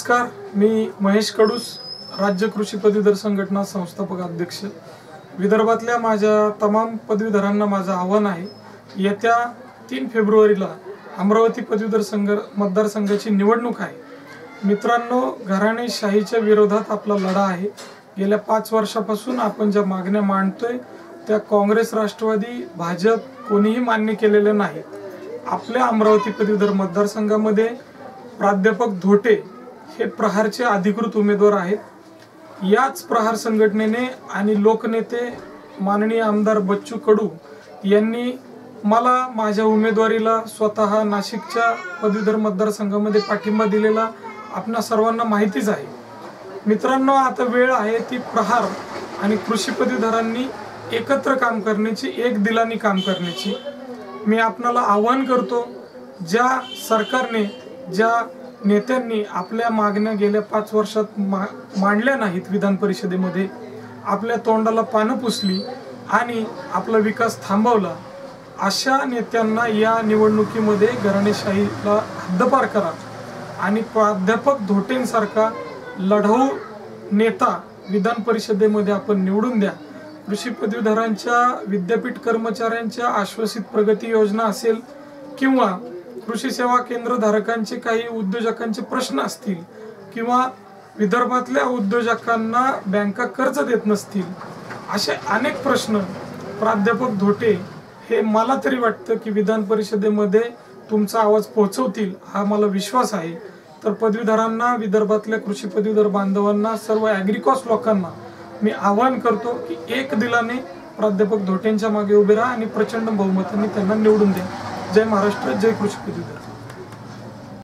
नमस्कार, मी महेश कडूस, राज्य कृषी पदवीधर संघटना संस्थापक अध्यक्ष। विदर्भातल्या माझ्या तमाम पदवीधरांना माझं आव्हान आहे, येत्या 3 फेब्रुवारीला अमरावती पदवीधर मतदारसंघाची निवडणूक आहे। मित्रांनो, घराणेशाहीच्या विरोधात आपला लढा आहे। गेल्या 5 वर्षापासून आपण ज्या मागण्या मांडतोय त्या काँग्रेस, राष्ट्रवादी, भाजप कोणीही मान्य केलेल्या नाहीत। आपल्या अमरावती पदवीधर मतदारसंघामध्ये प्राध्यापक धोटे हे प्रहारचे अधिकृत उमेदवार आहेत। याच प्रहार संघटनेने आणि लोकनेते माननीय आमदार बच्चू कडू यांनी मला माझ्या उमेदवारीला स्वतः नाशिकच्या पदवीधर मतदारसंघामध्ये पाठिंबा दिलेला आपणा सर्वांना माहितीच आहे। मित्रांनो, आता वेळ आहे ती प्रहार आणि कृषी पदवीधरांनी एकत्र काम करण्याची, एक दिलाने काम करण्याची। मी आपणाला आवाहन करतो, ज्या सरकारने, ज्या नेत्यांनी आपल्या मागण्या गेल्या 5 वर्षात मांडल्या नाहीत विधान परिषदेमध्ये, आपल्या तोंडाला पानं पुसली आणि आपला विकास थांबवला, अशा नेत्यांना या निवडणुकीमध्ये घराणेशाहीला हद्दपार करा आणि प्राध्यापक धोटेंसारखा लढाऊ नेता विधान परिषदेमध्ये आपण निवडून द्या। कृषी पदवीधरांच्या, विद्यापीठ कर्मचाऱ्यांच्या आश्वासित प्रगती योजना असेल किंवा कृषी सेवा केंद्र धारकांचे काही उद्योजकांचे प्रश्न असतील किंवा विदर्भातल्या उद्योजकांना बँका कर्ज देत नसतील, असे अनेक प्रश्न प्राध्यापक धोटे हे मला तरी वाटतं की विधान परिषदेमध्ये तुमचा आवाज पोहोचवतील, हा मला विश्वास आहे। तर पदवीधरांना, विदर्भातल्या कृषी पदवीधर बांधवांना, सर्व ॲग्रिकॉस लोकांना मी आवाहन करतो की एक दिलाने प्राध्यापक धोटेंच्या मागे उभे राहा आणि प्रचंड बहुमताने त्यांना निवडून द्या। जय महाराष्ट्र, जय कृषी पदवीधर।